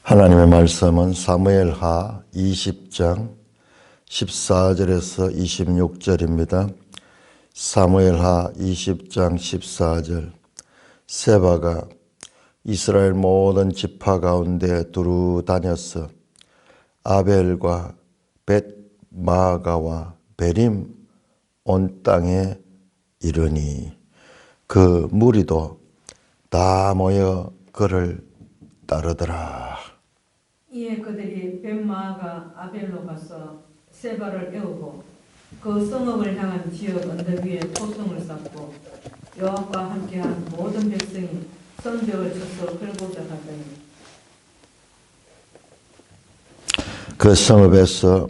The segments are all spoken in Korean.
하나님의 말씀은 사무엘하 20장 14절에서 26절입니다. 사무엘하 20장 14절. 세바가 이스라엘 모든 지파 가운데 두루 다녔어 아벨과 벳마가와 베림 온 땅에 이르니 그 무리도 다 모여 그를 따르더라. 이에 그들이 벳마아가 아벨로 가서 세바를 깨우고 그 성읍을 향한 지역 언덕 위에 토성을 쌓고 여호와와 함께한 모든 백성이 성벽을 쳐서 끌고자 하더니 그 성읍에서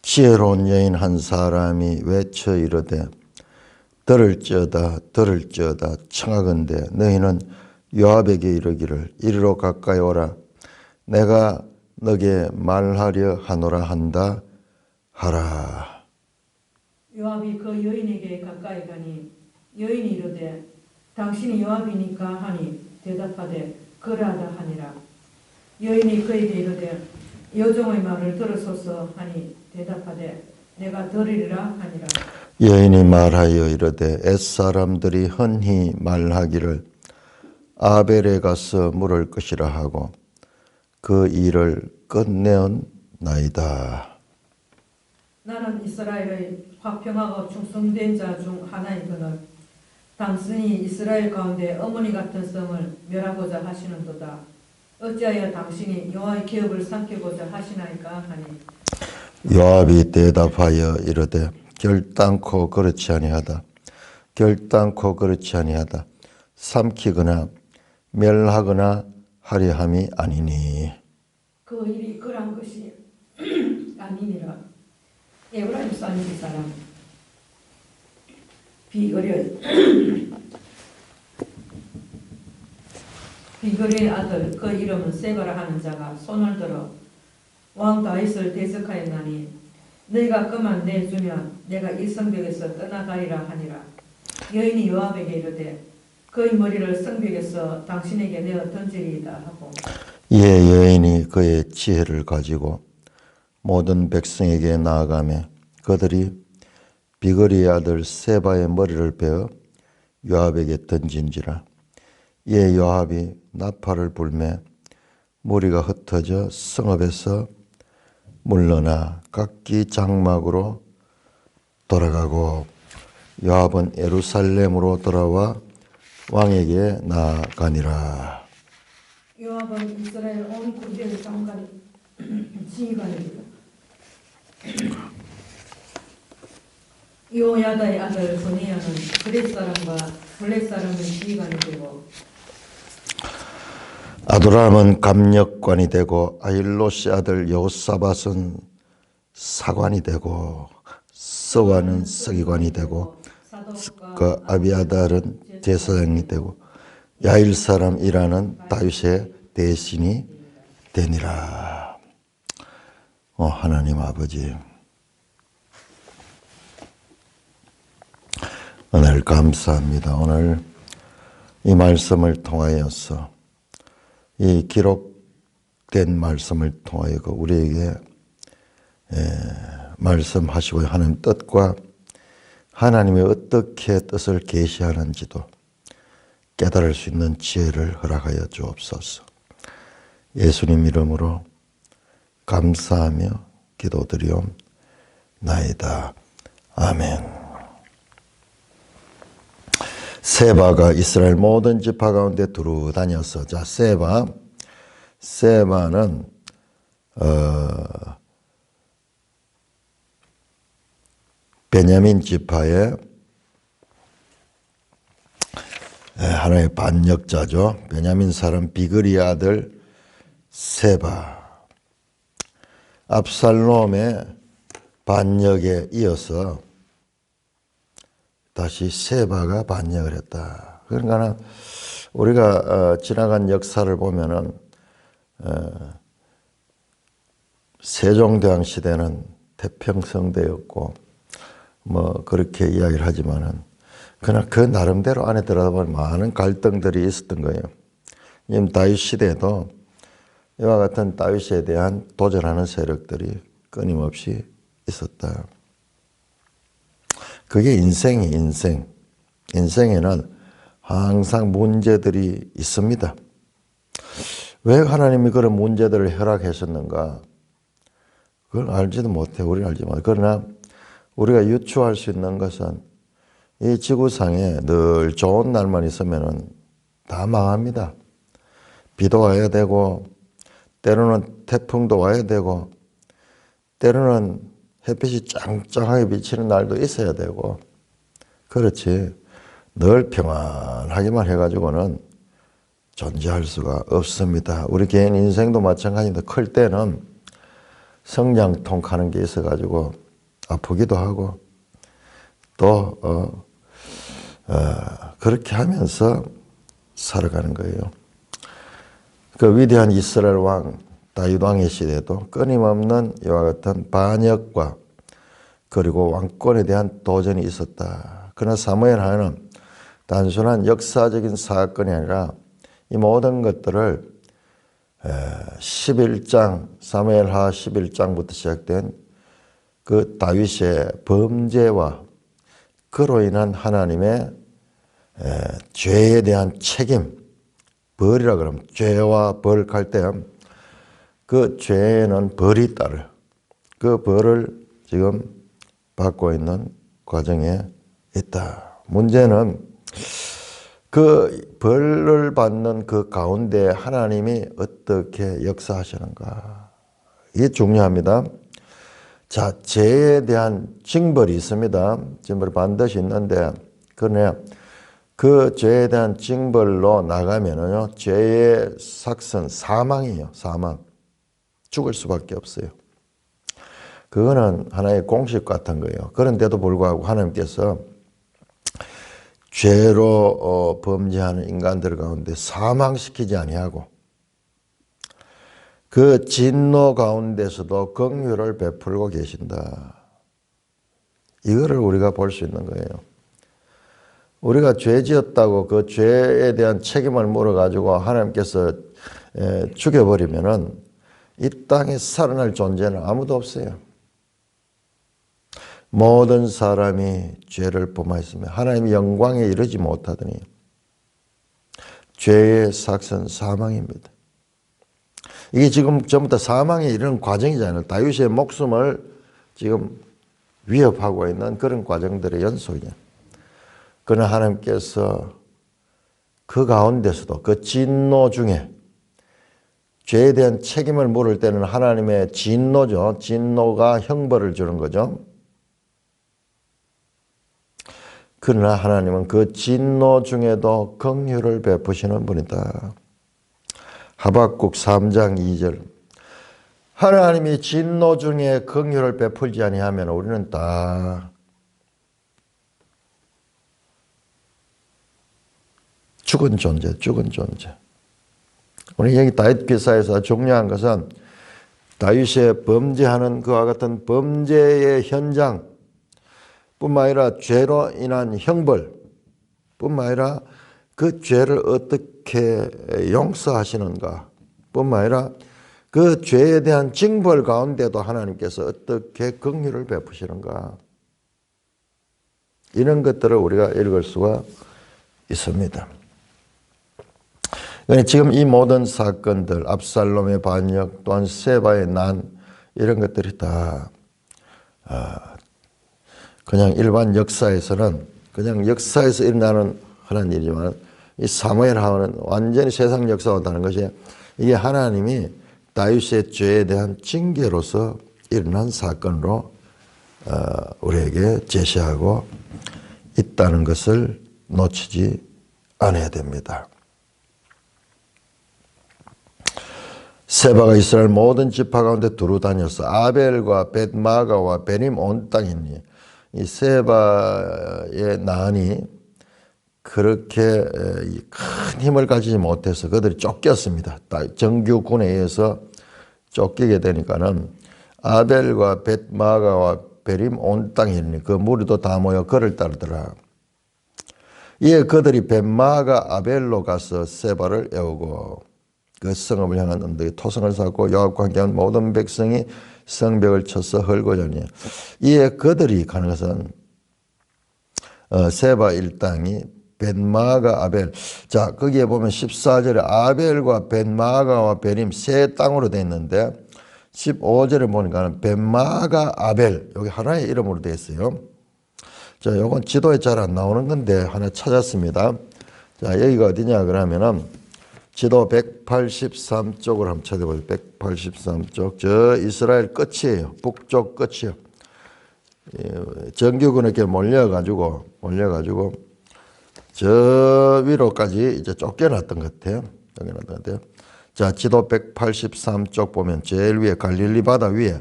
지혜로운 여인 한 사람이 외쳐 이르되 들을지어다 청하건대 너희는 요압에게 이르기를 이리로 가까이 오라 내가 너게 말하려 하노라 한다 하라. 요압이 그 여인에게 가까이 가니 여인이 이르되 당신이 요압이니까 하니 대답하되 그러하다 하니라. 여인이 그에게 이르되 여종의 말을 들으소서 하니 대답하되 내가 들으리라 하니라. 여인이 말하여 이르되 햇사람들이 흔히 말하기를 아벨에 가서 물을 것이라 하고 그 일을 끝내었나이다. 나는 이스라엘의 화평하고 충성된 자 중 하나이거늘 당신이 이스라엘 가운데 어머니 같은 성을 멸하고자 하시는도다. 어찌하여 당신이 여호와의 기업을 삼키고자 하시나이까 하니 요압이 대답하여 이르되 결단코 그렇지 아니하다. 삼키거나 멸하거나 하려 함이 아니니 그 일이 그러한 것이 아니니라. 에브라임 산지 사람 비거리의 아들 그 이름은 세바라 하는 자가 손을 들어 왕 다윗을 대적하였나니 너희가 그만 내주면 내가 이 성벽에서 떠나가리라 하니라. 여인이 요압에게 이르되 그의 머리를 성벽에서 당신에게 내어 던지리이다 하고 이에 여인이 그의 지혜를 가지고 모든 백성에게 나아가며 그들이 비거리의 아들 세바의 머리를 베어 요압에게 던진지라. 이에 요압이 나팔을 불매 무리가 흩어져 성읍에서 물러나 각기 장막으로 돌아가고 요압은 예루살렘으로 돌아와 왕에게 나아가니라. 요압은 이스라엘 온 군대의 지휘관이라. 요야다의 아들 브니야는 그렛 사람과 블렛 사람의 지휘관이 되고 아도람은 감역관이 되고 아힐롯의 아들 여호사밧은 사관이 되고 스와는 서기관이 되고 그 아비아달은 제사장이 되고 야일 사람 이라는 다윗의 대신이 되니라. 하나님 아버지 오늘 감사합니다. 오늘 이 말씀을 통하여서 이 기록된 말씀을 통하여 우리에게 말씀하시고 하는 뜻과 하나님이 어떻게 뜻을 계시하는지도 깨달을 수 있는 지혜를 허락하여 주옵소서. 예수님 이름으로 감사하며 기도드리옵나이다. 아멘. 세바가 이스라엘 모든 지파 가운데 두루 다녔어. 자, 세바는 베냐민 지파의 하나의 반역자죠. 베냐민 사람 비그리 아들 세바. 압살롬의 반역에 이어서 다시 세바가 반역을 했다. 그러니까 우리가 지나간 역사를 보면은 세종대왕 시대는 태평성대였고 뭐 그렇게 이야기를 하지만은 그러나 그 나름대로 안에 들어가보면 많은 갈등들이 있었던 거예요. 다윗 시대에도 이와 같은 다윗에 대한 도전하는 세력들이 끊임없이 있었다. 그게 인생이 인생. 인생에는 항상 문제들이 있습니다. 왜 하나님이 그런 문제들을 허락하셨는가? 그걸 알지도 못해. 우리는 알지 못해. 그러나 우리가 유추할 수 있는 것은 이 지구상에 늘 좋은 날만 있으면 다 망합니다. 비도 와야 되고 때로는 태풍도 와야 되고 때로는 햇빛이 짱짱하게 비치는 날도 있어야 되고 그렇지 늘 평안하기만 해가지고는 존재할 수가 없습니다. 우리 개인 인생도 마찬가지인데 클 때는 성장통 하는 게 있어가지고 아프기도 하고 또 그렇게 하면서 살아가는 거예요. 그 위대한 이스라엘 왕 다윗 왕의 시대에도 끊임없는 이와 같은 반역과 그리고 왕권에 대한 도전이 있었다. 그러나 사무엘 하는 단순한 역사적인 사건이 아니라 이 모든 것들을 11장 사무엘하 11장부터 시작된 그 다윗의 범죄와 그로 인한 하나님의 죄에 대한 책임, 벌이라 그러면 죄와 벌 갈 때 그 죄에는 벌이 따를 그 벌을 지금 받고 있는 과정에 있다. 문제는 그 벌을 받는 그 가운데 하나님이 어떻게 역사하시는가. 이게 중요합니다. 자, 죄에 대한 징벌이 있습니다. 징벌이 반드시 있는데, 그러나 그 죄에 대한 징벌로 나가면은요, 죄의 삭선, 사망이에요, 사망. 죽을 수밖에 없어요. 그거는 하나의 공식 같은 거예요. 그런데도 불구하고 하나님께서 죄로 범죄하는 인간들 가운데 사망시키지 아니하고 그 진노 가운데서도 긍휼을 베풀고 계신다. 이거를 우리가 볼 수 있는 거예요. 우리가 죄 지었다고 그 죄에 대한 책임을 물어가지고 하나님께서 죽여버리면은 이 땅에 살아날 존재는 아무도 없어요. 모든 사람이 죄를 범하였으며 하나님의 영광에 이르지 못하더니 죄의 삭선 사망입니다. 이게 지금 전부 다 사망에 이르는 과정이잖아요. 다윗의 목숨을 지금 위협하고 있는 그런 과정들의 연속이냐. 그러나 하나님께서 그 가운데서도 그 진노 중에 죄에 대한 책임을 물을 때는 하나님의 진노죠. 진노가 형벌을 주는 거죠. 그러나 하나님은 그 진노 중에도 긍휼을 베푸시는 분이다. 하박국 3장 2절. 하나님이 진노 중에 긍휼을 베풀지 아니하면 우리는 다 죽은 존재, 죽은 존재. 우리 여기 다윗 기사에서 중요한 것은 다윗의 범죄하는 그와 같은 범죄의 현장 뿐만 아니라 죄로 인한 형벌 뿐만 아니라 그 죄를 어떻게 용서하시는가 뿐만 아니라 그 죄에 대한 징벌 가운데도 하나님께서 어떻게 긍휼을 베푸시는가 이런 것들을 우리가 읽을 수가 있습니다. 지금 이 모든 사건들 압살롬의 반역 또한 세바의 난 이런 것들이 다 그냥 일반 역사에서는 그냥 역사에서 일어나는 하는 일이지만 이 사무엘하고는 완전히 세상 역사와 다른 것이 이게 하나님이 다윗의 죄에 대한 징계로서 일어난 사건으로 우리에게 제시하고 있다는 것을 놓치지 않아야 됩니다. 세바가 이스라엘 모든 지파 가운데 두루 다녔어. 아벨과 벳마가와 베님 온 땅이니 이 세바의 난이 그렇게 큰 힘을 가지지 못해서 그들이 쫓겼습니다. 정규군에 의해서 쫓기게 되니까는 아벨과 벳마가와 베림 온 땅이니 그 무리도 다 모여 그를 따르더라. 이에 그들이 벳마가 아벨로 가서 세바를 애우고 그 성읍을 향한 언덕에 토성을 쌓고 요압과 함께한 모든 백성이 성벽을 쳐서 헐고 자니 이에 그들이 가는 것은 세바 일당이 벳마가 아벨. 자, 거기에 보면 14절에 아벨과 벳마가와 베림 세 땅으로 되어 있는데 15절에 보니까 벳마가 아벨, 여기 하나의 이름으로 되어 있어요. 자, 요건 지도에 잘 안 나오는 건데 하나 찾았습니다. 자, 여기가 어디냐 그러면은 지도 183쪽으로 한번 찾아보세요. 183쪽. 저 이스라엘 끝이에요. 북쪽 끝이요. 정규군에 이렇게 몰려가지고 저 위로까지 이제 쫓겨났던 것 같아요. 자, 지도 183쪽 보면 제일 위에 갈릴리 바다 위에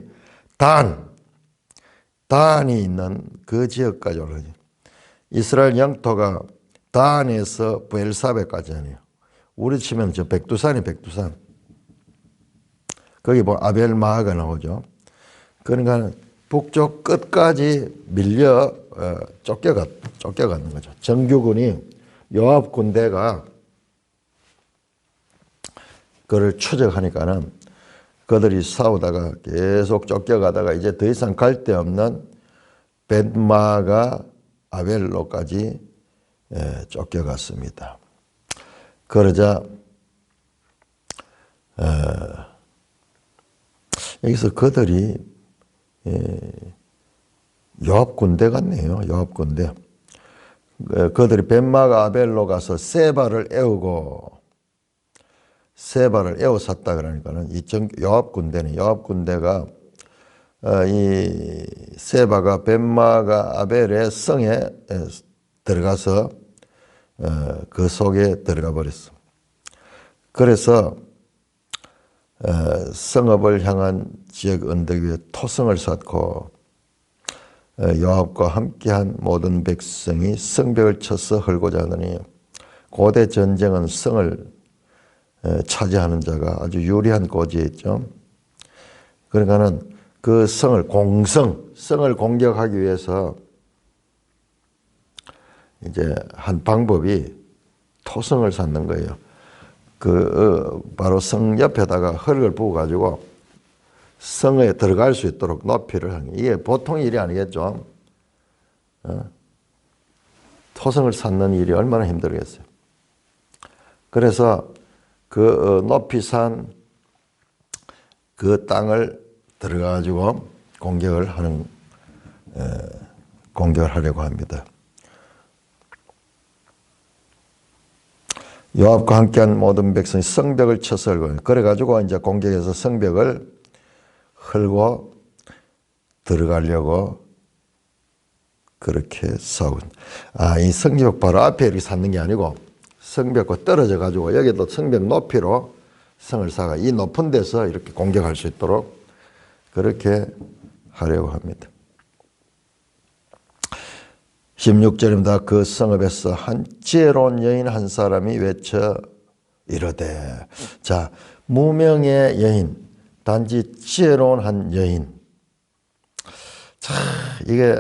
단이 있는 그 지역까지 올라가죠. 이스라엘 영토가 단에서 브엘사베까지 아니에요. 우리 치면 저 백두산이 백두산. 거기 뭐 아벨마가 나오죠. 그러니까 북쪽 끝까지 밀려 쫓겨가는 거죠. 정규군이 요압 군대가 그를 추적하니까는 그들이 싸우다가 계속 쫓겨가다가 이제 더 이상 갈 데 없는 벳마가 아벨로까지 쫓겨갔습니다. 그러자 여기서 그들이 요압 군대 같네요. 요압 군대. 그들이 벳마가 아벨로 가서 세바를 에워쌌다 그러니까는 이 요압 군대가 이 세바가 벳마가 아벨의 성에 들어가서 그 속에 들어가 버렸어. 그래서 성읍을 향한 지역 언덕 위에 토성을 쌓고 요압과 함께한 모든 백성이 성벽을 쳐서 헐고자 하더니 고대 전쟁은 성을 차지하는 자가 아주 유리한 고지에 있죠. 그러니까는 그 성을 공격하기 위해서 이제 한 방법이 토성을 쌓는 거예요. 바로 성 옆에다가 흙을 부어가지고 성에 들어갈 수 있도록 높이를 하는 게 이게 보통 일이 아니겠죠. 토성을 쌓는 일이 얼마나 힘들겠어요. 그래서 그 높이 산 그 땅을 들어가지고 공격을 하려고 합니다. 요압과 함께한 모든 백성이 성벽을 쳐서 헐고 그래가지고 이제 공격해서 성벽을 헐고 들어가려고 그렇게 싸운. 이 성벽 바로 앞에 이렇게 쌓는 게 아니고 성벽과 떨어져 가지고 여기도 성벽 높이로 성을 쌓아 이 높은 데서 이렇게 공격할 수 있도록 그렇게 하려고 합니다. 16절입니다. 그 성읍에서 한 지혜로운 여인 한 사람이 외쳐 이르되. 자, 무명의 여인, 단지 지혜로운 한 여인. 자, 이게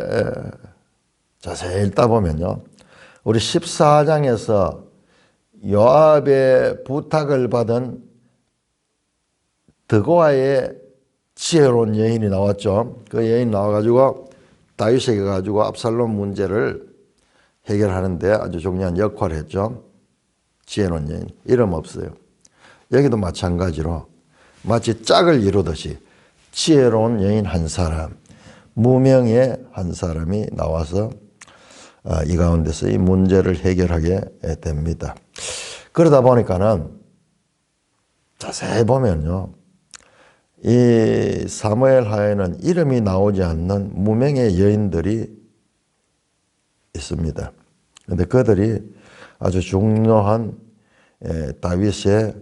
자세히 읽다 보면요. 우리 14장에서 요압의 부탁을 받은 드고아의 지혜로운 여인이 나왔죠. 그 여인 나와가지고 다윗에게 가지고 압살롬 문제를 해결하는데 아주 중요한 역할을 했죠. 지혜로운 여인. 이름 없어요. 여기도 마찬가지로 마치 짝을 이루듯이 지혜로운 여인 한 사람, 무명의 한 사람이 나와서 이 가운데서 이 문제를 해결하게 됩니다. 그러다 보니까는 자세히 보면요. 이 사무엘 하에는 이름이 나오지 않는 무명의 여인들이 있습니다. 그런데 그들이 아주 중요한 다윗의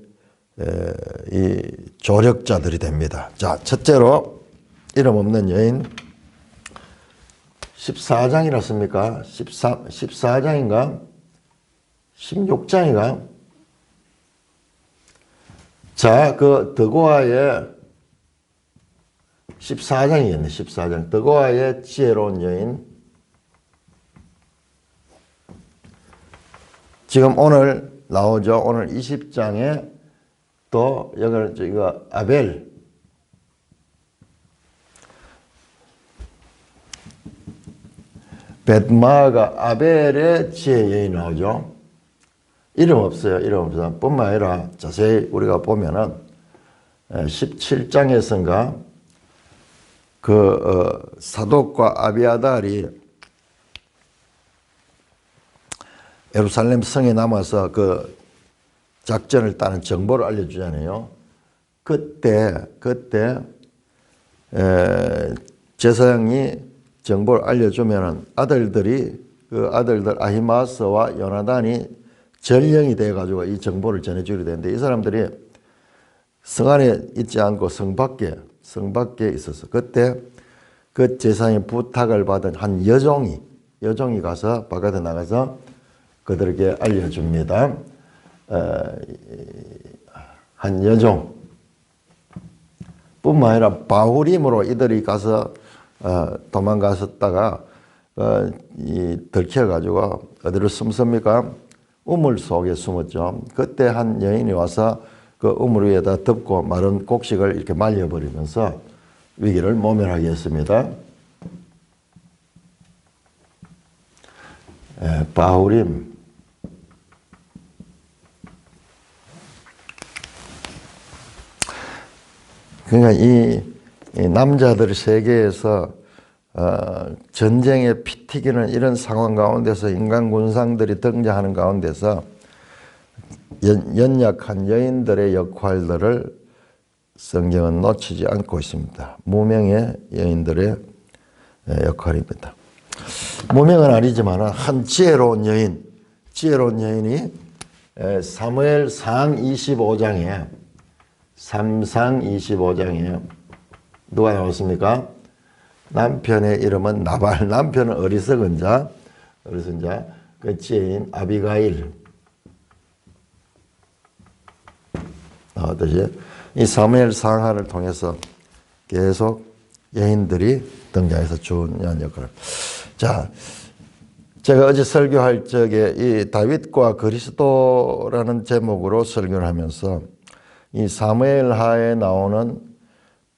이 조력자들이 됩니다. 자, 첫째로 이름 없는 여인 14장이었습니까? 14장인가? 16장인가? 자, 그 드고아의 14장이겠네. 14장. 드고아의 지혜로운 여인. 지금 오늘 나오죠. 오늘 20장에 또 여기는 이거 아벨, 벳마가 아벨의 지혜 여인 나오죠. 이름 없어요. 이름 없어요. 뿐만 아니라 자세히 우리가 보면은 17장에선가 사독과 아비아달이 예루살렘 성에 남아서 그 작전을 따는 정보를 알려주잖아요. 그때 제사장이 정보를 알려주면은 그 아들들 아히마스와 요나단이 전령이 돼가지고 이 정보를 전해주게 되는데, 이 사람들이 성 안에 있지 않고 성 밖에 있었어. 그때 그 제사장의 부탁을 받은 한 여종이 가서 바깥에 나가서 그들에게 알려줍니다. 한 여종 뿐만 아니라 바울임으로 이들이 가서 도망갔었다가 들켜가지고 어디로 숨습니까? 우물 속에 숨었죠. 그때 한 여인이 와서 그 우물 위에다 덮고 마른 곡식을 이렇게 말려버리면서 위기를 모면하게 했습니다. 바울임. 그러니까 이 남자들 세계에서 전쟁에 피 튀기는 이런 상황 가운데서 인간 군상들이 등장하는 가운데서 연약한 여인들의 역할들을 성경은 놓치지 않고 있습니다. 무명의 여인들의 역할입니다. 무명은 아니지만 한 지혜로운 여인이 사무엘상 25장에 삼상 25장에 누가 나왔습니까? 남편의 이름은 나발, 남편은 어리석은 자, 그 지혜인 아비가일 나왔듯이 이 사무엘 상하를 통해서 계속 여인들이 등장해서 중요한 역할을. 자, 제가 어제 설교할 적에 이 다윗과 그리스도라는 제목으로 설교를 하면서 이 사무엘하에 나오는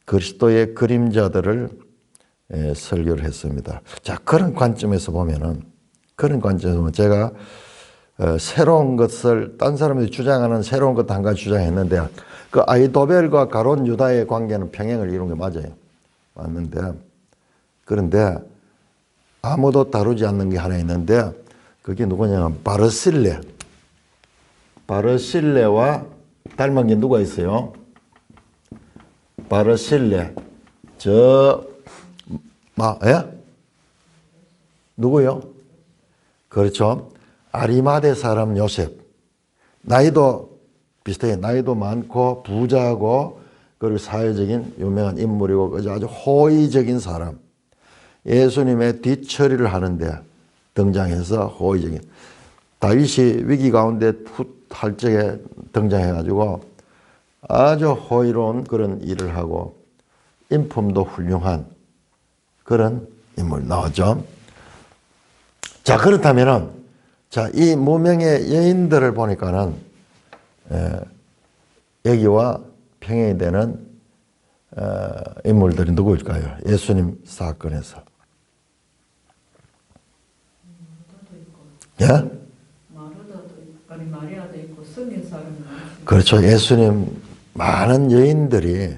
그리스도의 그림자들을 설교를 했습니다. 자, 그런 관점에서 보면 제가 새로운 것을 딴 사람들이 주장하는 새로운 것 한 가지 주장했는데, 그 아히도벨과 가론 유다의 관계는 평행을 이룬 게 맞아요. 맞는데, 그런데 아무도 다루지 않는 게 하나 있는데, 그게 누구냐면 바르실레와 닮은 게 누가 있어요? 바르실레. 누구요? 그렇죠. 아리마대 사람 요셉. 나이도 비슷해요. 나이도 많고 부자고 그리고 사회적인 유명한 인물이고 아주 호의적인 사람. 예수님의 뒤처리를 하는데 등장해서 호의적인. 다윗이 위기 가운데 할 적에 등장해가지고 아주 호의로운 그런 일을 하고 인품도 훌륭한 그런 인물 나오죠. 자, 그렇다면은, 자, 이 무명의 여인들을 보니까는, 여기와 평행이 되는, 인물들이 누구일까요? 예수님 사건에서. 예? 마리아도 있고, 성인 사람이 그렇죠. 예수님, 많은 여인들이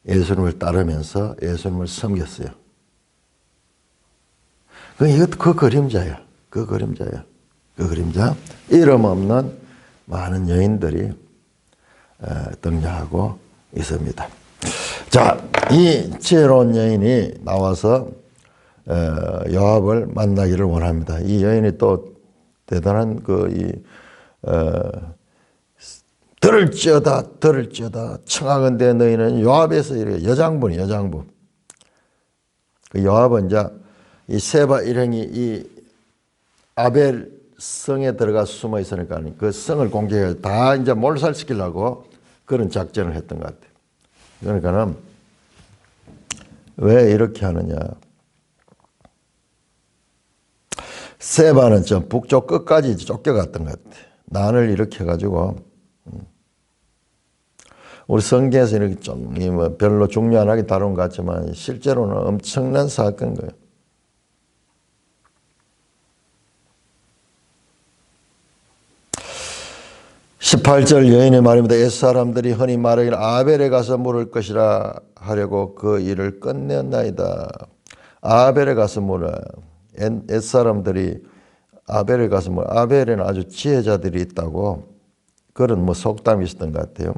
예수님을 따르면서 예수님을 섬겼어요. 그 그림자야. 그 그림자. 이름 없는 많은 여인들이 등장하고 있습니다. 자, 이 지혜로운 여인이 나와서 요압을 만나기를 원합니다. 이 여인이 또 대단한 들을지어다 청하건대 너희는 요압에서 이래 여장부. 그 요압은 이제 이 세바 일행이 이 아벨 성에 들어가 숨어 있으니까 그 성을 공격해 다 이제 몰살시키려고 그런 작전을 했던 것 같아요. 그러니까는 왜 이렇게 하느냐? 세바는 좀 북쪽 끝까지 쫓겨갔던 것 같아요. 난을 일으켜가지고 우리 성경에서 이렇게 좀 뭐 별로 중요하게 다룬 것 같지만 실제로는 엄청난 사건인 거예요. (18절) 여인의 말입니다. 옛사람들이 흔히 말하기를 아벨에 가서 물을 것이라 하려고 그 일을 끝내었나이다. 아벨에 가서 물어. 옛사람들이 아벨에 가서 물어. 아벨에는 아주 지혜자들이 있다고 그런 뭐 속담이 있었던 것 같아요.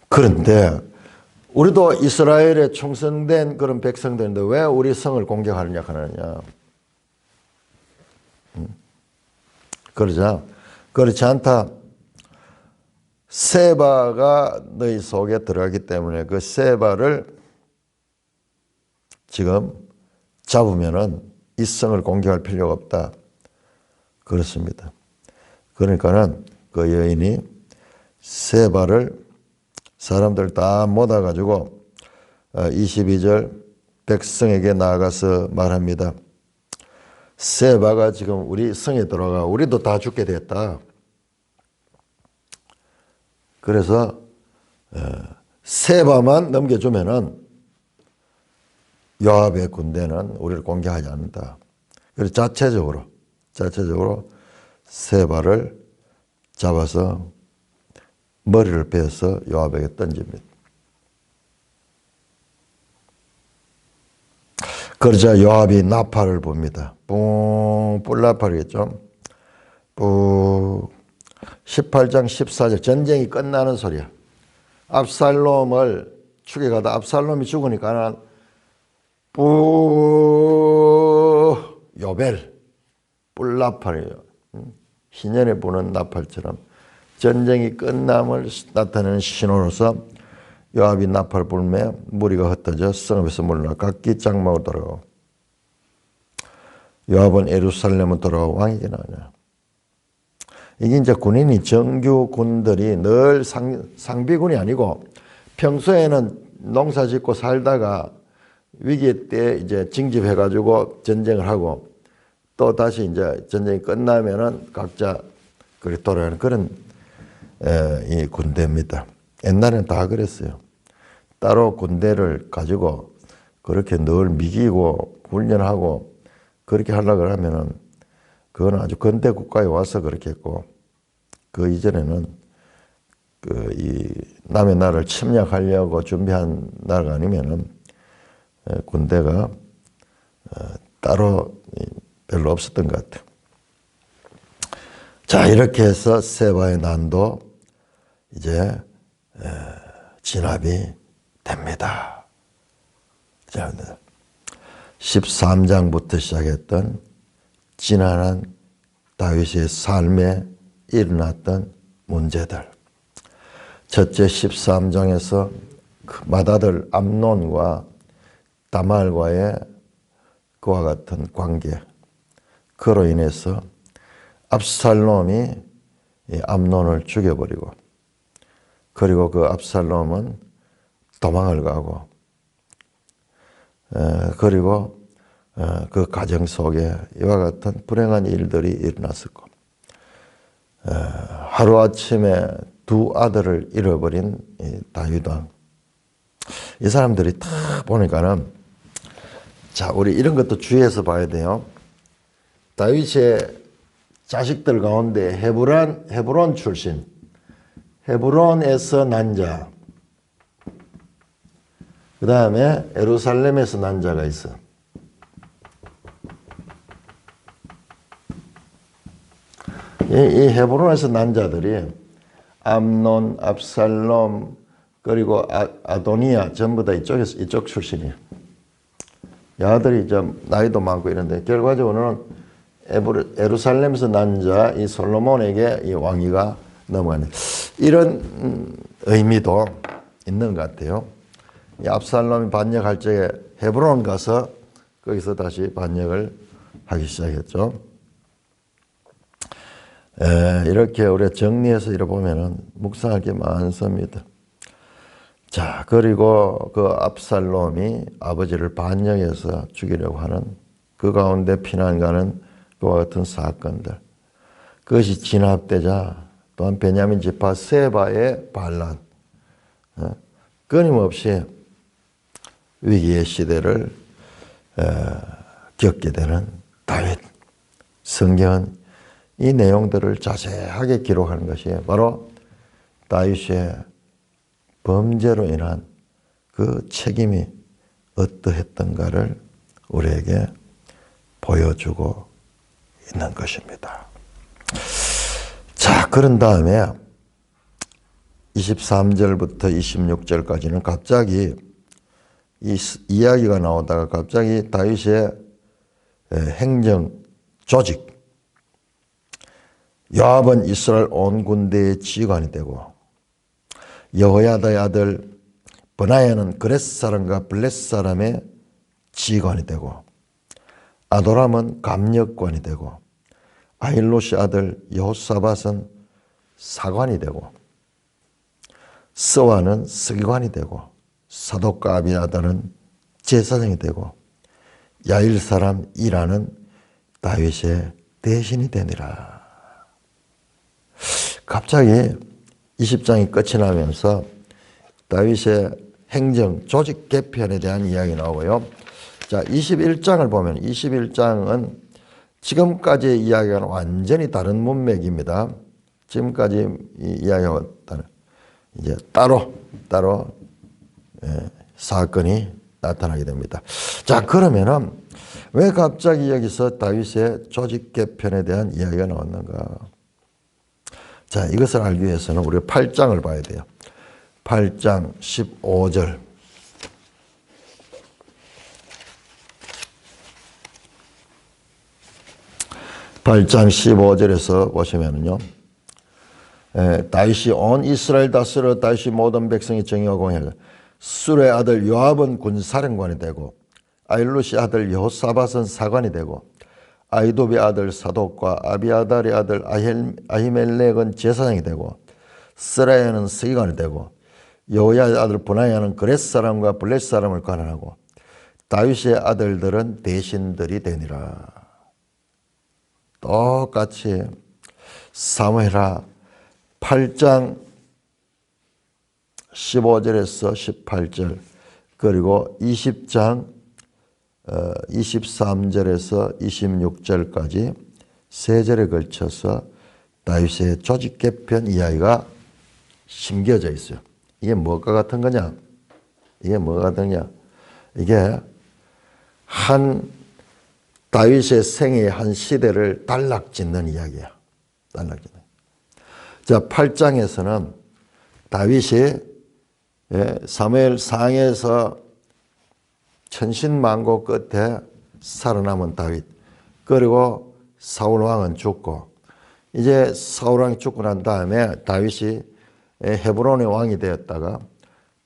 그런데 우리도 이스라엘에 충성된 그런 백성들인데 왜 우리 성을 공격하느냐 하느냐. 그렇지 않다. 세바가 너희 속에 들어가기 때문에 그 세바를 지금 잡으면은 이 성을 공격할 필요가 없다. 그렇습니다. 그러니까는 그 여인이 세바를 사람들 다 모아가지고 22절 백성에게 나아가서 말합니다. 세바가 지금 우리 성에 들어가 우리도 다 죽게 됐다. 그래서 세바만 넘겨주면은 요압의 군대는 우리를 공격하지 않는다. 그래서 자체적으로 세바를 잡아서 머리를 베어서 요압에게 던집니다. 그러자 요압이 나팔을 봅니다. 뿔나팔이겠죠. 18장 14절 전쟁이 끝나는 소리야. 압살롬을 죽여가다 압살롬이 죽으니까 요벨 뿔나팔이에요. 희년에 부는 나팔처럼 전쟁이 끝남을 나타내는 신호로서 요압이 나팔 불매 무리가 흩어져 성읍에서 물러나 각기 장막으로 돌아가고 요압은 예루살렘으로 돌아가 왕에게 나오냐. 이게 이제 군인이 정규 군들이 늘 상비군이 아니고 평소에는 농사 짓고 살다가 위기 때 이제 징집해가지고 전쟁을 하고 또 다시 이제 전쟁이 끝나면은 각자 그렇게 돌아가는 그런 이 군대입니다. 옛날에는 다 그랬어요. 따로 군대를 가지고 그렇게 늘 미기고 훈련하고 그렇게 하려고 하면은 그건 아주 근대 국가에 와서 그렇게 했고 그 이전에는 그 이 남의 나라를 침략하려고 준비한 나라가 아니면은 군대가 따로 별로 없었던 것 같아요. 자, 이렇게 해서 세바의 난도 이제 진압이 됩니다. 자, 13장부터 시작했던 지난한 다윗의 삶에 일어났던 문제들. 첫째 13장에서 그 맏아들 암논과 다말과의 그와 같은 관계. 그로 인해서 압살롬이 암논을 죽여버리고 그리고 그 압살롬은 도망을 가고 그리고 그 가정 속에 이와 같은 불행한 일들이 일어났었고 하루아침에 두 아들을 잃어버린 다윗 왕. 이 사람들이 딱 보니까는 자, 우리 이런 것도 주의해서 봐야 돼요. 다윗의 자식들 가운데 헤브론 출신, 헤브론에서 난 자, 그 다음에 예루살렘에서 난 자가 있어. 이 헤브론에서 난 자들이 암논, 압살롬, 그리고 아도니아 전부 다 이쪽 출신이에요. 야들이 좀 나이도 많고 이런데 결과적으로는 예루살렘에서 난 자 이 솔로몬에게 이 왕위가 넘어가는 이런 의미도 있는 것 같아요. 이 압살롬이 반역할 적에 헤브론 가서 거기서 다시 반역을 하기 시작했죠. 이렇게 우리가 정리해서 이렇게 보면은 묵상할 게 많습니다. 자, 그리고 그 압살롬이 아버지를 반역해서 죽이려고 하는 그 가운데 피난 가는 그와 같은 사건들. 그것이 진압되자 또한 베냐민 지파 세바의 반란, 끊임없이 위기의 시대를 겪게 되는 다윗. 성경은 이 내용들을 자세하게 기록하는 것이 바로 다윗의 범죄로 인한 그 책임이 어떠했던가를 우리에게 보여주고 있는 것입니다. 자, 그런 다음에 23절부터 26절까지는 갑자기 이 이야기가 나오다가 갑자기 다윗의 행정 조직, 요압은 이스라엘 온 군대의 지휘관이 되고 여호야다의 아들 브나야는 그렛 사람과 블렛 사람의 지휘관이 되고 아도람은 감역관이 되고 아힐롯의 아들 여호사밧은 사관이 되고 스와는 서기관이 되고 사독과 아비아달은 제사장이 되고 야일 사람 이라는 다윗의 대신이 되니라. 갑자기 20장이 끝이 나면서 다윗의 행정 조직 개편에 대한 이야기 나오고요. 자, 21장을 보면 21장은 지금까지의 이야기와는 완전히 다른 문맥입니다. 지금까지 이 이야기와 이제 따로 사건이 나타나게 됩니다. 자, 그러면은 왜 갑자기 여기서 다윗의 조직 개편에 대한 이야기가 나왔는가? 자, 이것을 알기 위해서는 우리가 8장을 봐야 돼요. 8장 15절. 8장 15절에서 보시면은요. 다윗이 온 이스라엘 다스려 다윗이 모든 백성이 정의하고 공회하고 술의 아들 요압은 군사령관이 되고 아힐롯의 아들 여호사밧은 사관이 되고 아히도의 아들 사독과 아비아달의 아들 아히멜렉은 제사장이 되고 스라야는 서기관이 되고 여호야의 아들 브나야는 그렛 사람과 블렛 사람을 관할하고 다윗의 아들들은 대신들이 되니라. 똑같이 사무엘하 8장 15절에서 18절 그리고 20장 23절에서 26절까지 세 절에 걸쳐서 다윗의 조직 개편 이야기가 심겨져 있어요. 이게 뭐가 같은 거냐? 이게 뭐가 같으냐? 이게 한 다윗의 생애의 한 시대를 단락짓는 이야기야. 단락짓는. 자, 8장에서는 다윗이 사무엘 상에서 천신만고 끝에 살아남은 다윗, 그리고 사울 왕은 죽고 이제 사울 왕이 죽고 난 다음에 다윗이 헤브론의 왕이 되었다가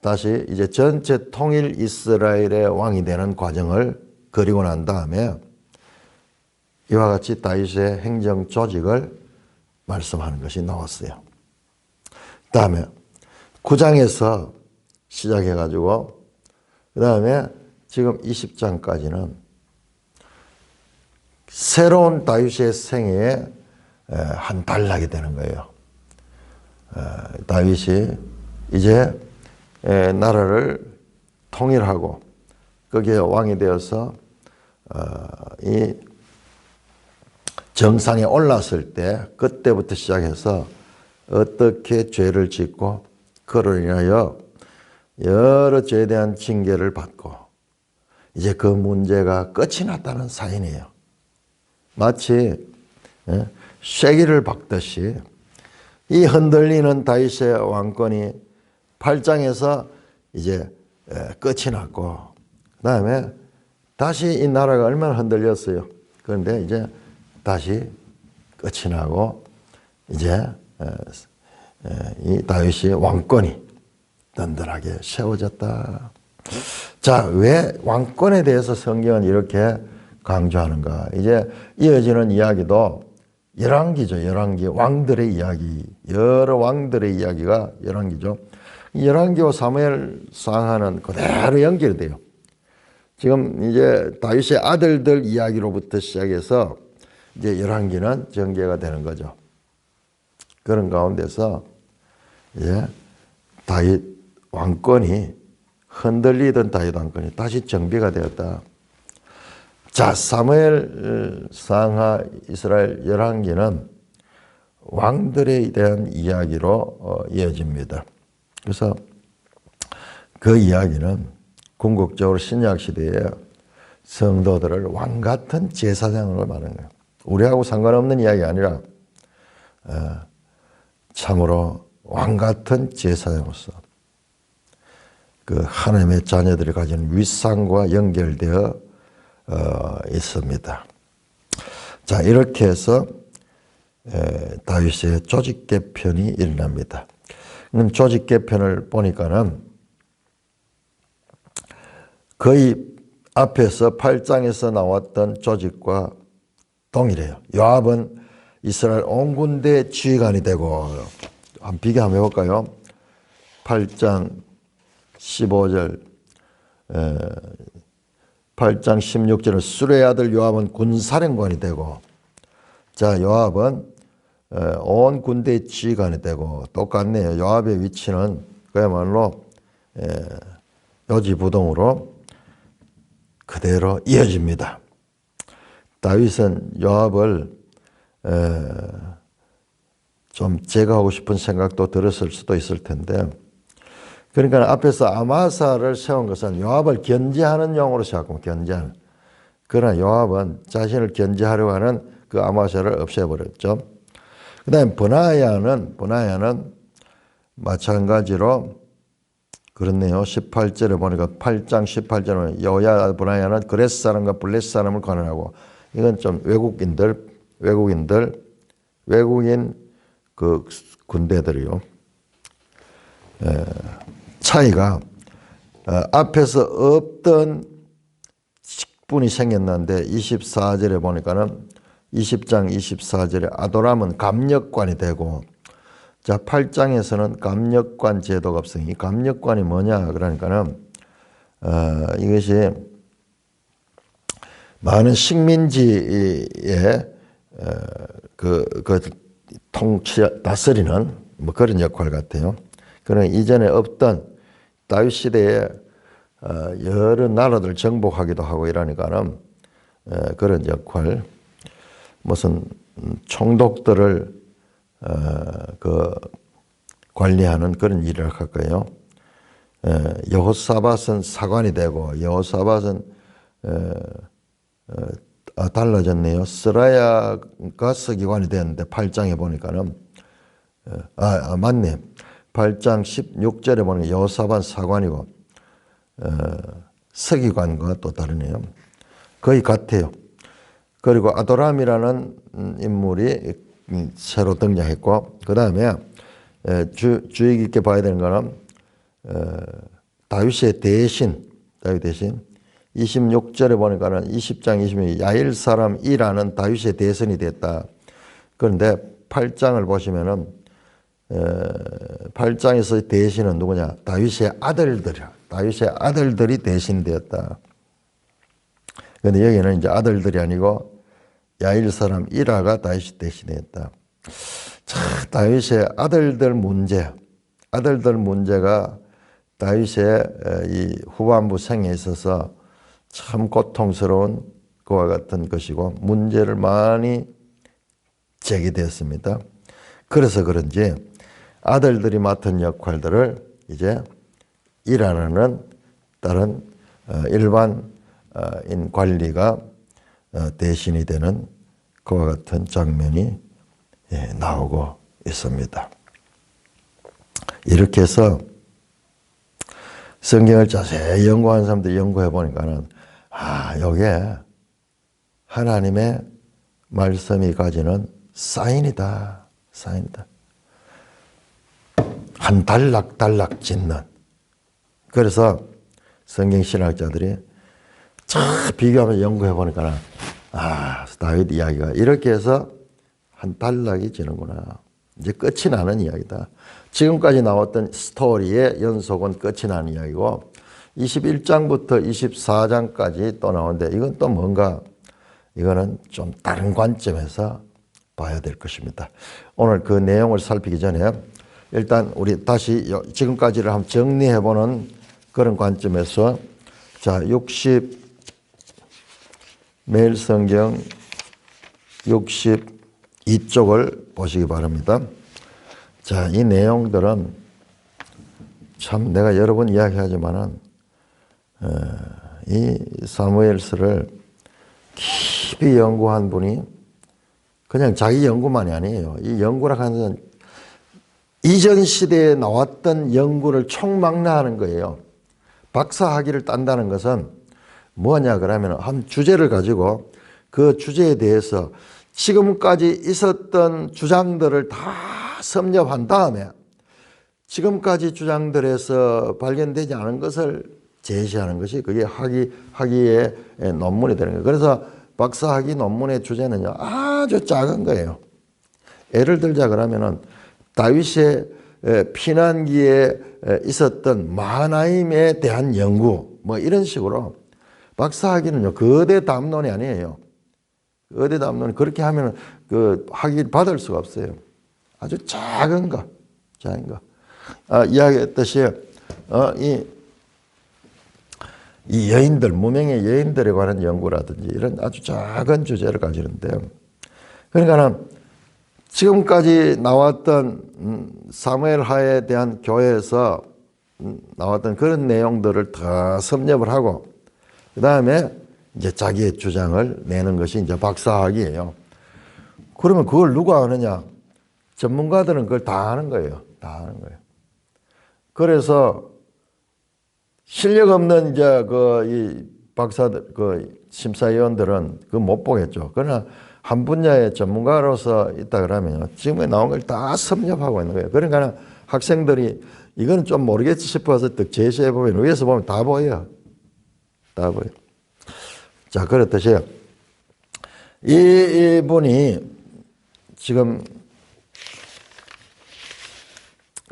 다시 이제 전체 통일 이스라엘의 왕이 되는 과정을 그리고 난 다음에 이와 같이 다윗의 행정 조직을 말씀하는 것이 나왔어요. 다음에 9장에서 시작해가지고 그 다음에 지금 20장까지는 새로운 다윗의 생애에 한 단락이 되는 거예요. 다윗이 이제 나라를 통일하고 거기에 왕이 되어서 이 정상에 올랐을 때 그때부터 시작해서 어떻게 죄를 짓고 그로 인하여 여러 죄에 대한 징계를 받고 이제 그 문제가 끝이 났다는 사인이에요. 마치 쐐기를 박듯이 이 흔들리는 다윗의 왕권이 8장에서 이제 끝이 났고 그 다음에 다시 이 나라가 얼마나 흔들렸어요. 그런데 이제 다시 끝이 나고 이제 이 다윗의 왕권이 든든하게 세워졌다. 자, 왜 왕권에 대해서 성경은 이렇게 강조하는가? 이제 이어지는 이야기도 열왕기죠. 열왕기. 왕들의 이야기. 여러 왕들의 이야기가 열왕기죠. 열왕기와 사무엘상하는 그대로 연결이 돼요. 지금 이제 다윗의 아들들 이야기로부터 시작해서 이제 열왕기는 전개가 되는 거죠. 그런 가운데서 다윗 왕권이 흔들리던 다윗 왕권이 다시 정비가 되었다. 자, 사무엘 상하 이스라엘 열왕기는 왕들에 대한 이야기로 이어집니다. 그래서 그 이야기는 궁극적으로 신약 시대에 성도들을 왕 같은 제사장으로 말하는 거예요. 우리하고 상관없는 이야기 아니라 참으로 왕 같은 제사장으로서 그 하나님의 자녀들이 가진 윗상과 연결되어 있습니다. 자, 이렇게 해서 다윗의 조직 개편이 일어납니다. 조직 개편을 보니까는 거의 앞에서 8장에서 나왔던 조직과 동일해요. 요압은 이스라엘 온 군대 지휘관이 되고, 한번 비교 한번 해볼까요? 8장 15절, 8장 16절은 수레의 아들 요압은 군사령관이 되고, 자, 요압은 온 군대 지휘관이 되고 똑같네요. 요압의 위치는 그야말로 요지부동으로 그대로 이어집니다. 다윗은 요압을 좀 제거하고 싶은 생각도 들었을 수도 있을 텐데, 그러니까 앞에서 아마사를 세운 것은 요압을 견제하는 용으로 세웠고, 견제하는. 그러나 요압은 자신을 견제하려고 하는 그 아마사를 없애버렸죠. 그 다음에 버나야는 마찬가지로 그렇네요. 18절에 보니까 8장 18절에 여호야 버나야는 그렛 사람과 블렛 사람을 관할하고, 이건 좀 외국인 그 군대들이요. 차이가 앞에서 없던 직분이 생겼는데 24절에 보니까는 20장 24절에 아도람은 감력관이 되고, 자, 8장에서는 감력관 제도가 없으니 감력관이 뭐냐 그러니까는 이것이 많은 식민지의 그 통치 다스리는 뭐 그런 역할 같아요. 그러나 이전에 없던 다윗 시대에 여러 나라들 정복하기도 하고 이러니까는 그런 역할, 무슨 총독들을 그 관리하는 그런 일을 할 거예요. 여호사밧은 사관이 되고, 여호사밧은 달라졌네요. 스라야가 서기관이 됐는데 8장에 보니까는 맞네. 8장 16절에 보니까 여호사밧 사관이고 서기관과 또 다르네요. 거의 같아요. 그리고 아도람이라는 인물이 새로 등장했고, 그 다음에 주의 깊게 봐야 되는 거는 다윗의 대신 26절에 보니까는 20장 26절 야일 사람 이라는 다윗의 대선이 됐다. 그런데 8장을 보시면은 8장에서 대신은 누구냐? 다윗의 아들들이야. 다윗의 아들들이 대신이 되었다. 그런데 여기는 이제 아들들이 아니고 야일 사람 이라가 다윗이 대신했다. 자, 다윗의 아들들 문제가 다윗의 이 후반부 생에 있어서 참 고통스러운 그와 같은 것이고 문제를 많이 제기되었습니다. 그래서 그런지 아들들이 맡은 역할들을 이제 일하는 다른 일반인 관리가 대신이 되는 그와 같은 장면이 나오고 있습니다. 이렇게 해서 성경을 자세히 연구하는 사람들이 연구해 보니까는 여기에 하나님의 말씀이 가지는 사인이다. 한 단락 짓는. 그래서 성경 신학자들이 비교하면서 연구해 보니까 다윗 이야기가 이렇게 해서 한 단락이 지는구나. 이제 끝이 나는 이야기다. 지금까지 나왔던 스토리의 연속은 끝이 나는 이야기고 21장부터 24장까지 또 나오는데 이건 또 뭔가 이거는 좀 다른 관점에서 봐야 될 것입니다. 오늘 그 내용을 살피기 전에 일단 우리 다시 지금까지를 한번 정리해보는 그런 관점에서 자, 매일 성경 62쪽을 보시기 바랍니다. 자, 이 내용들은 참 내가 여러 번 이야기하지만은 이 사무엘서를 깊이 연구한 분이 그냥 자기 연구만이 아니에요. 이 연구라 하는 것은 이전 시대에 나왔던 연구를 총망라하는 거예요. 박사학위를 딴다는 것은 뭐냐 그러면 한 주제를 가지고 그 주제에 대해서 지금까지 있었던 주장들을 다 섭렵한 다음에 지금까지 주장들에서 발견되지 않은 것을 제시하는 것이 그게 학위의 논문이 되는 거예요. 그래서 박사학위 논문의 주제는요, 아주 작은 거예요. 예를 들자 그러면은 다윗의 피난기에 있었던 마하나임에 대한 연구, 뭐 이런 식으로 박사학위는요, 거대 담론이 아니에요. 거대 담론, 그렇게 하면 그 학위를 받을 수가 없어요. 아주 작은 거. 이야기했듯이, 이 여인들, 무명의 여인들에 관한 연구라든지 이런 아주 작은 주제를 가지는데요. 그러니까 지금까지 나왔던 사무엘 하에 대한 교회에서 나왔던 그런 내용들을 다 섭렵을 하고 그 다음에 이제 자기의 주장을 내는 것이 이제 박사학위예요. 그러면 그걸 누가 하느냐? 전문가들은 그걸 다 하는 거예요. 다 하는 거예요. 그래서 실력 없는 이제 이 박사들, 심사위원들은 그거 못 보겠죠. 그러나 한 분야의 전문가로서 있다 그러면 지금에 나온 걸 다 섭렵하고 있는 거예요. 그러니까 학생들이 이건 좀 모르겠지 싶어서 딱 제시해 보면 위에서 보면 다 보여요. 다 보여요. 자, 그렇듯이 이분이 지금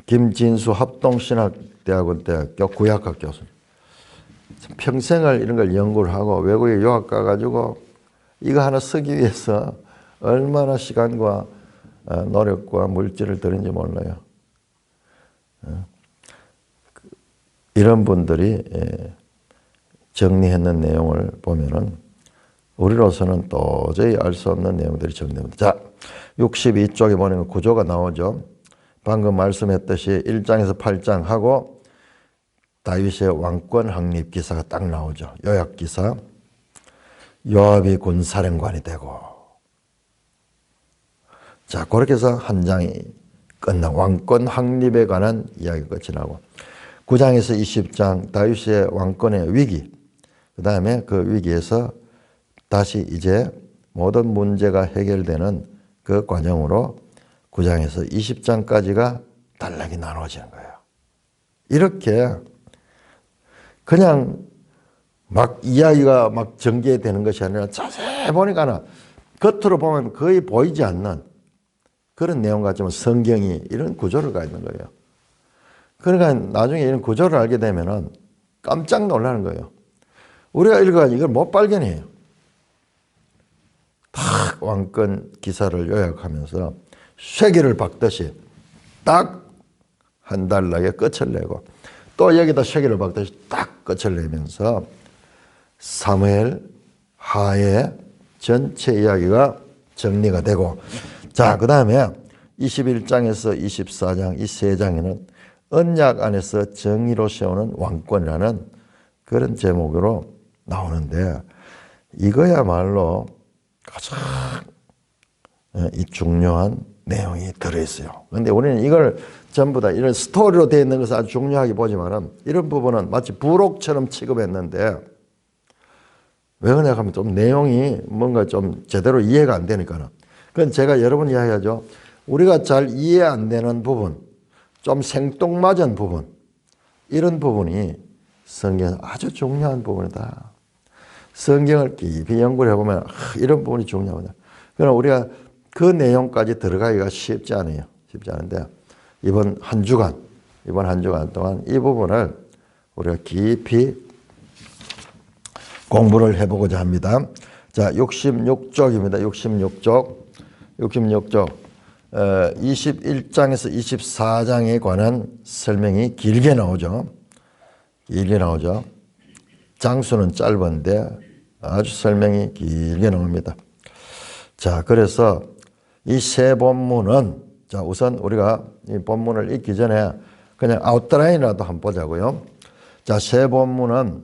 김진수 합동신학대학원 대학교 구약학 교수. 평생을 이런 걸 연구를 하고 외국에 유학 가가지고 이거 하나 쓰기 위해서 얼마나 시간과 노력과 물질을 들인지 몰라요. 이런 분들이 정리했는 내용을 보면은 우리로서는 도저히 알 수 없는 내용들이 정리됩니다. 자, 62쪽에 보면 구조가 나오죠. 방금 말씀했듯이 1장에서 8장 하고 다윗의 왕권 확립 기사가 딱 나오죠. 요약 기사. 요압이 군사령관이 되고. 자, 그렇게 해서 한 장이 끝나 왕권 확립에 관한 이야기가 끝이 나고 9장에서 20장 다윗의 왕권의 위기. 그 다음에 그 위기에서 다시 이제 모든 문제가 해결되는 그 과정으로 9장에서 20장까지가 단락이 나눠지는 거예요. 이렇게 그냥 막 이야기가 막 전개되는 것이 아니라 자세히 보니까 겉으로 보면 거의 보이지 않는 그런 내용 같지만 성경이 이런 구조를 가지고 있는 거예요. 그러니까 나중에 이런 구조를 알게 되면은 깜짝 놀라는 거예요. 우리가 읽어가지고 이걸 못 발견해요. 딱 왕권 기사를 요약하면서 쇠기를 박듯이 딱 한 단락에 끝을 내고 또 여기다 쇠기를 박듯이 딱 끝을 내면서 사무엘 하의 전체 이야기가 정리가 되고 자, 그 다음에 21장에서 24장 이 세 장에는 언약 안에서 정의로 세우는 왕권이라는 그런 제목으로 나오는데 이거야말로 가장 이 중요한 내용이 들어있어요. 그런데 우리는 이걸 전부 다 이런 스토리로 되어 있는 것을 아주 중요하게 보지만은 이런 부분은 마치 부록처럼 취급했는데 왜 그러냐 하면 좀 내용이 뭔가 좀 제대로 이해가 안 되니까는. 그건 제가 여러 번 이야기하죠. 우리가 잘 이해 안 되는 부분, 좀 생뚱맞은 부분, 이런 부분이 성경에서 아주 중요한 부분이다. 성경을 깊이 연구를 해보면 이런 부분이 중요하다. 그러나 우리가 그 내용까지 들어가기가 쉽지 않아요. 쉽지 않은데 이번 한 주간 동안 이 부분을 우리가 깊이 공부를 해보고자 합니다. 자, 66쪽입니다. 66쪽. 66쪽 21장에서 24장에 관한 설명이 길게 나오죠. 길게 나오죠. 장수는 짧은데 아주 설명이 길게 나옵니다. 자, 그래서 이 세 본문은, 자, 우선 우리가 이 본문을 읽기 전에 그냥 아웃라인이라도 한번 보자고요. 자, 세 본문은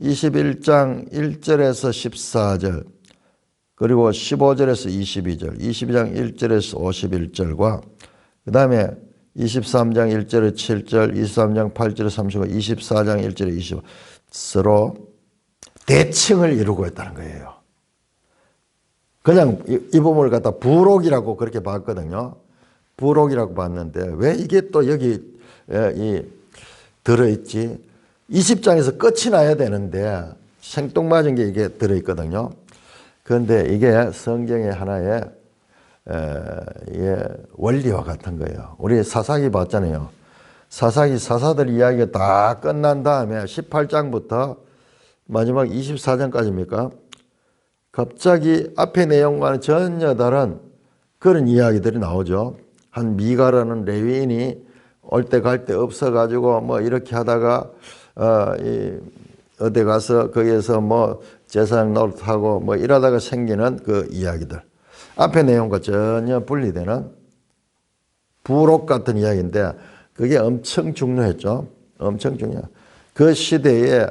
21장 1절에서 14절, 그리고 15절에서 22절, 22장 1절에서 51절과 그 다음에 23장 1절에 7절, 23장 8절에 35, 24장 1절에 25 서로 대칭을 이루고 있다는 거예요. 그냥 이 부분을 갖다 부록이라고 그렇게 봤거든요. 부록이라고 봤는데 왜 이게 또 여기 들어있지? 20장에서 끝이 나야 되는데 생뚱맞은 게 이게 들어있거든요. 그런데 이게 성경의 하나의 원리와 같은 거예요. 우리 사사기 봤잖아요. 사사기 사사들 이야기가 다 끝난 다음에 18장부터 마지막 24장까지입니까? 갑자기 앞의 내용과는 전혀 다른 그런 이야기들이 나오죠. 한 미가라는 레위인이 올 때 갈 때 없어가지고 뭐 이렇게 하다가 어디 가서 거기에서 뭐 제사장 노릇하고 뭐 이러다가 생기는 그 이야기들. 앞의 내용과 전혀 분리되는 부록 같은 이야기인데 그게 엄청 중요했죠. 엄청 중요. 그 시대에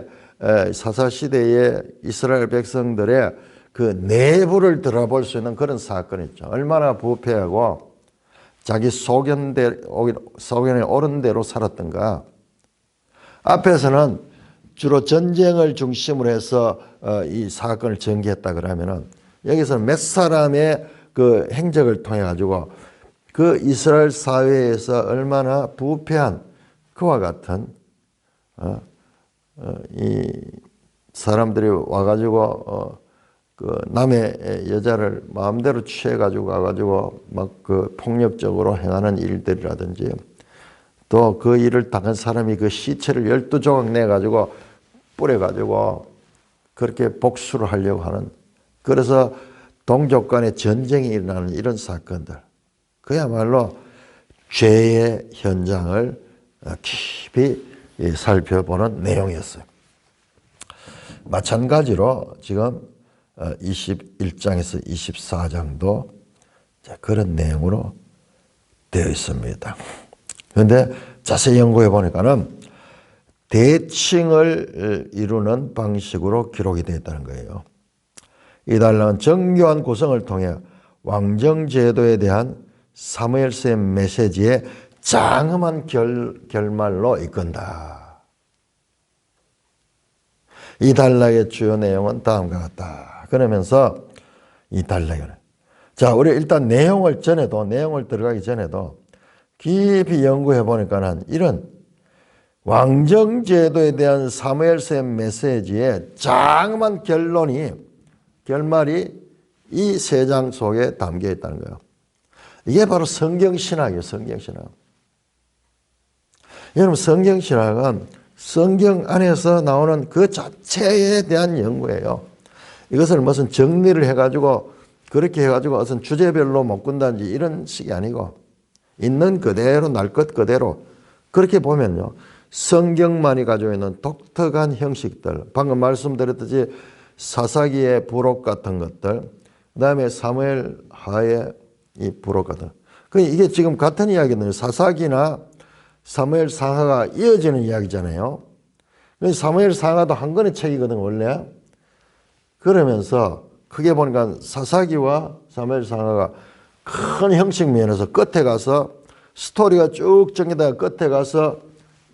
사사 시대의 이스라엘 백성들의 그 내부를 들어볼 수 있는 그런 사건이죠. 얼마나 부패하고 자기 소견에 옳은 대로 살았던가. 앞에서는 주로 전쟁을 중심으로 해서 이 사건을 전개했다 그러면은 여기서는 몇 사람의 그 행적을 통해 가지고 그 이스라엘 사회에서 얼마나 부패한 그와 같은 이 사람들이 와가지고 그 남의 여자를 마음대로 취해가지고 가가지고 막 그 폭력적으로 행하는 일들이라든지 또 그 일을 당한 사람이 그 시체를 12조각 내가지고 뿌려가지고 그렇게 복수를 하려고 하는, 그래서 동족 간의 전쟁이 일어나는 이런 사건들, 그야말로 죄의 현장을 깊이 살펴보는 내용이었어요. 마찬가지로 지금 21장에서 24장도 그런 내용으로 되어 있습니다. 그런데 자세히 연구해 보니까는 대칭을 이루는 방식으로 기록이 되어 있다는 거예요. 이 단락은 정교한 구성을 통해 왕정제도에 대한 사무엘서의 메시지의 장엄한 결말로 이끈다. 이 단락의 주요 내용은 다음과 같다. 그러면서 이 단락을, 자, 우리 일단 내용을 들어가기 전에도 깊이 연구해 보니까는 이런 왕정제도에 대한 사무엘서의 메시지의 장엄한 결말이 이 세 장 속에 담겨 있다는 거예요. 이게 바로 성경신학이에요. 성경신학. 여러분, 성경신학은 성경 안에서 나오는 그 자체에 대한 연구예요. 이것을 무슨 정리를 해가지고 그렇게 해가지고 어떤 주제별로 묶은다든지 이런 식이 아니고 있는 그대로 날 것 그대로 그렇게 보면요, 성경만이 가지고 있는 독특한 형식들, 방금 말씀드렸듯이 사사기의 부록 같은 것들, 그 다음에 사무엘 하의 이 부록 같은, 이게 지금 같은 이야기는 사사기나 사무엘 상하가 이어지는 이야기잖아요. 사무엘 상하도 한 권의 책이거든 원래. 그러면서 크게 보니까 사사기와 사무엘 상하가 큰 형식 면에서 끝에 가서 스토리가 쭉 정리되어 끝에 가서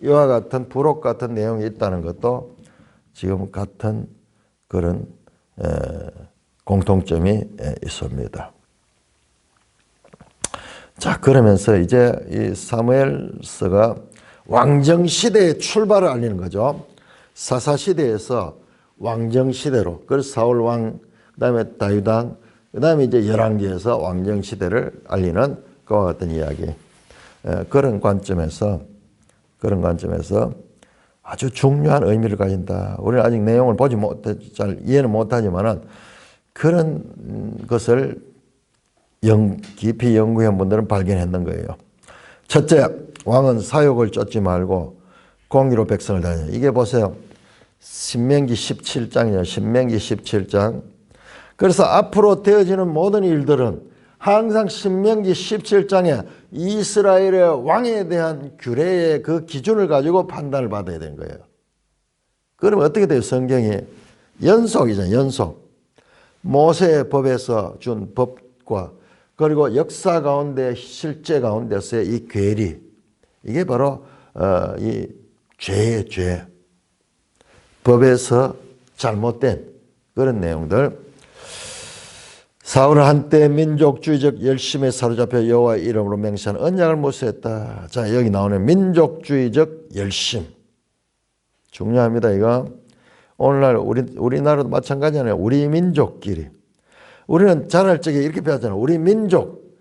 이와 같은 부록 같은 내용이 있다는 것도 지금 같은 그런 공통점이 있습니다. 자, 그러면서 이제 이 사무엘서가 왕정 시대의 출발을 알리는 거죠. 사사 시대에서 왕정 시대로, 그래서 사울 왕, 그다음에 다윗 왕, 그다음에 이제 열왕기에서 왕정 시대를 알리는 그와 같은 이야기. 그런 관점에서 아주 중요한 의미를 가진다. 우리는 아직 내용을 보지 못해 잘 이해는 못하지만은 그런 것을 깊이 연구한 분들은 발견했는 거예요. 첫째, 왕은 사욕을 쫓지 말고 공의로 백성을 다니라. 이게 보세요. 신명기 17장이에요. 신명기 17장. 그래서 앞으로 되어지는 모든 일들은 항상 신명기 17장에 이스라엘의 왕에 대한 규례의 그 기준을 가지고 판단을 받아야 되는 거예요. 그러면 어떻게 돼요? 성경이 연속이잖아요. 연속. 모세의 법에서 준 법과 그리고 역사 가운데 실제 가운데서의 이 괴리, 이게 바로 이 죄의 죄, 법에서 잘못된 그런 내용들. 사울은 한때 민족주의적 열심에 사로잡혀 여호와의 이름으로 맹세한 언약을 못했다. 자, 여기 나오는 민족주의적 열심. 중요합니다, 이거. 오늘날 우리나라도 마찬가지잖아요. 우리 민족끼리. 우리는 자랄 적에 이렇게 배웠잖아요. 우리 민족.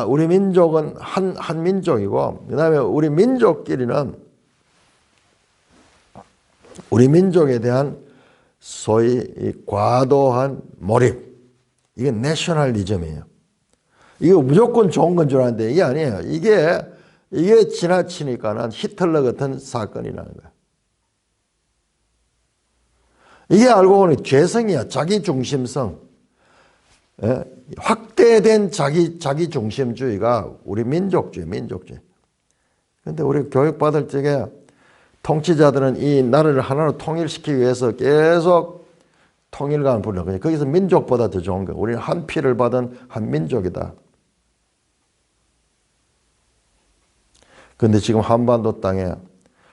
우리 민족은 한 민족이고, 그 다음에 우리 민족끼리는 우리 민족에 대한 소위 과도한 몰입. 이게 내셔널리즘이에요. 이거 무조건 좋은 건 줄 알았는데 이게 아니에요. 이게 지나치니까는 히틀러 같은 사건이 나는 거예요. 이게 알고 보니 죄성이야. 자기중심성. 예? 확대된 자기중심주의가 우리 민족주의. 그런데 우리 교육받을 적에 통치자들은 이 나라를 하나로 통일시키기 위해서 계속 통일감을 부르는 거예요. 거기서 민족보다 더 좋은 거예요. 우리는 한 피를 받은 한 민족이다. 그런데 지금 한반도 땅에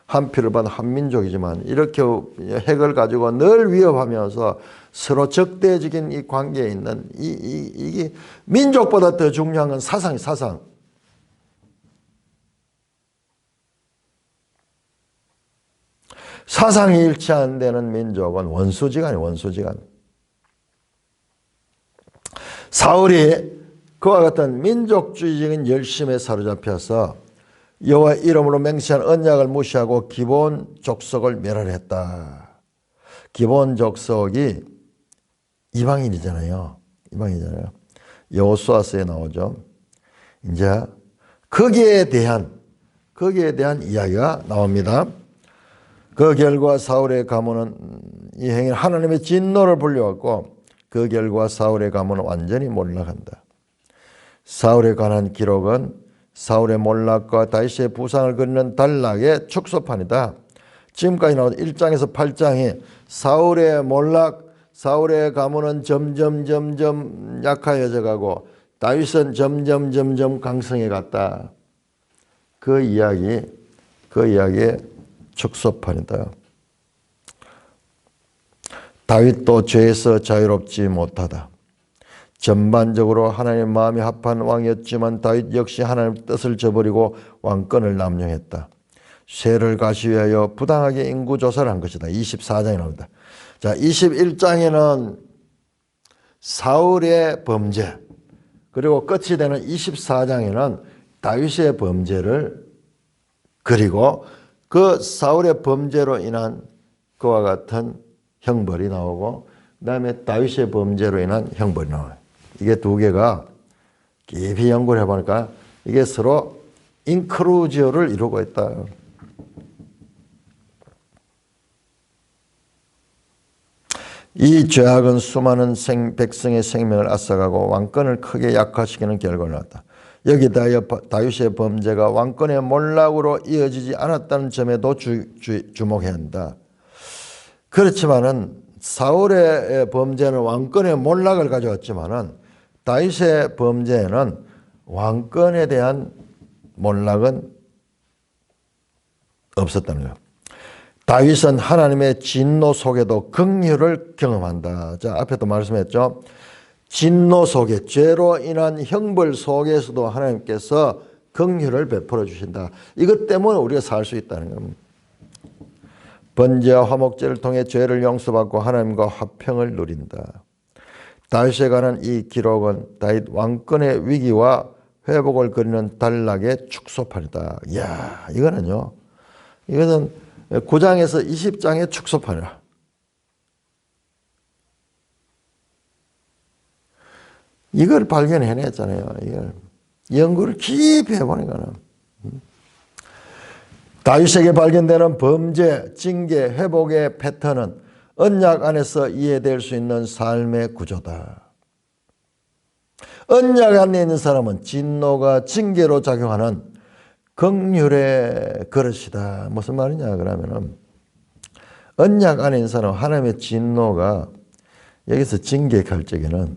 한 피를 받은 한 민족이지만 이렇게 핵을 가지고 늘 위협하면서 서로 적대적인 이 관계에 있는 이게 민족보다 더 중요한 건 사상이 사상. 사상이 일치 안 되는 민족은 원수지간이에요. 원수지간. 사울이 그와 같은 민족주의적인 열심에 사로잡혀서 여호와 이름으로 맹세한 언약을 무시하고 기본 족속을 멸하했다. 기본 족속이 이방인이잖아요. 여호수아서에 나오죠. 이제 거기에 대한 이야기가 나옵니다. 그 결과 사울의 가문은 이 행위 하나님의 진노를 불려왔고 그 결과 사울의 가문은 완전히 몰락한다. 사울에 관한 기록은 사울의 몰락과 다윗의 부상을 그리는 단락의 축소판이다. 지금까지 나온 1장에서 8장이 사울의 몰락, 사울의 가문은 점점 약해져 가고 다윗은 점점 강성해 갔다. 그 이야기의 축소판이다. 다윗도 죄에서 자유롭지 못하다. 전반적으로 하나님의 마음이 합한 왕이었지만 다윗 역시 하나님의 뜻을 저버리고 왕권을 남용했다. 쇠를 가시위하여 부당하게 인구조사를 한 것이다. 24장에 나옵니다. 자, 21장에는 사울의 범죄, 그리고 끝이 되는 24장에는 다윗의 범죄를 그리고 그 사울의 범죄로 인한 그와 같은 형벌이 나오고 그 다음에 다윗의 범죄로 인한 형벌이 나와요. 이게 두 개가 깊이 연구를 해보니까 이게 서로 인크루지어를 이루고 있다. 이 죄악은 수많은 백성의 생명을 앗아가고 왕권을 크게 약화시키는 결과를 낳았다. 여기다 다윗의 범죄가 왕권의 몰락으로 이어지지 않았다는 점에도 주목해야 한다. 그렇지만은 사울의 범죄는 왕권의 몰락을 가져왔지만은 다윗의 범죄에는 왕권에 대한 몰락은 없었다는 거예요. 다윗은 하나님의 진노 속에도 긍휼을 경험한다. 자, 앞에도 말씀했죠. 진노 속에 죄로 인한 형벌 속에서도 하나님께서 긍휼을 베풀어 주신다. 이것 때문에 우리가 살 수 있다는 겁니다. 번제와 화목제를 통해 죄를 용서받고 하나님과 화평을 누린다. 다윗에 관한 이 기록은 다윗 왕권의 위기와 회복을 그리는 단락의 축소판이다. 이야, 이거는 9장에서 20장의 축소판이라. 이걸 발견해냈잖아요. 이걸 연구를 깊이 해보니까는 다윗에게 발견되는 범죄, 징계, 회복의 패턴은 언약 안에서 이해될 수 있는 삶의 구조다. 언약 안에 있는 사람은 진노가 징계로 작용하는 긍휼의 그릇이다. 무슨 말이냐 그러면은 언약 안에 있는 사람은 하나님의 진노가 여기서 징계할 적에는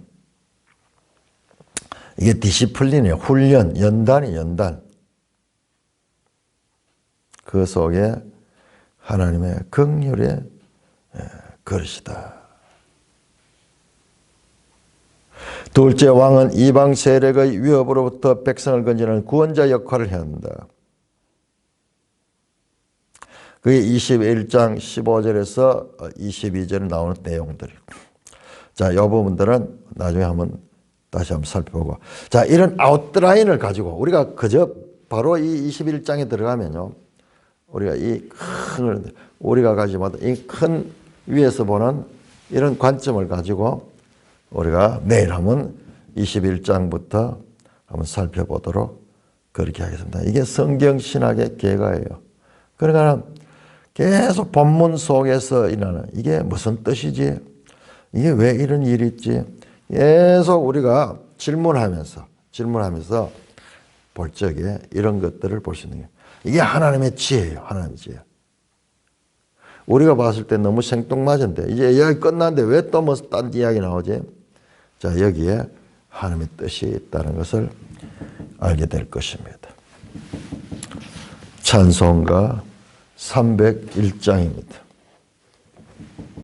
이게 디시플린이에요. 훈련, 연단이 연단. 그 속에 하나님의 긍휼의 그릇이다. 둘째, 왕은 이방 세력의 위협으로부터 백성을 건지는 구원자 역할을 해야 한다. 그게 21장 15절에서 22절에 나오는 내용들이고. 자, 이 부분들은 나중에 다시 한번 살펴보고. 자, 이런 아웃라인을 가지고 우리가 그저 바로 이 21장에 들어가면요. 우리가 우리가 가지고 이 큰 위에서 보는 이런 관점을 가지고 우리가 내일 한번 21장부터 한번 살펴보도록 그렇게 하겠습니다. 이게 성경 신학의 계가예요. 그러니까 계속 본문 속에서 일어나는 이게 무슨 뜻이지? 이게 왜 이런 일이 있지? 계속 우리가 질문하면서 볼 적에 이런 것들을 볼 수 있는 게 이게 하나님의 지혜예요. 하나님의 지혜. 우리가 봤을 때 너무 생뚱맞은데 이제 이야기 끝났는데 왜 또 뭐 딴 이야기 나오지? 자, 여기에 하나님의 뜻이 있다는 것을 알게 될 것입니다. 찬송가 301장입니다.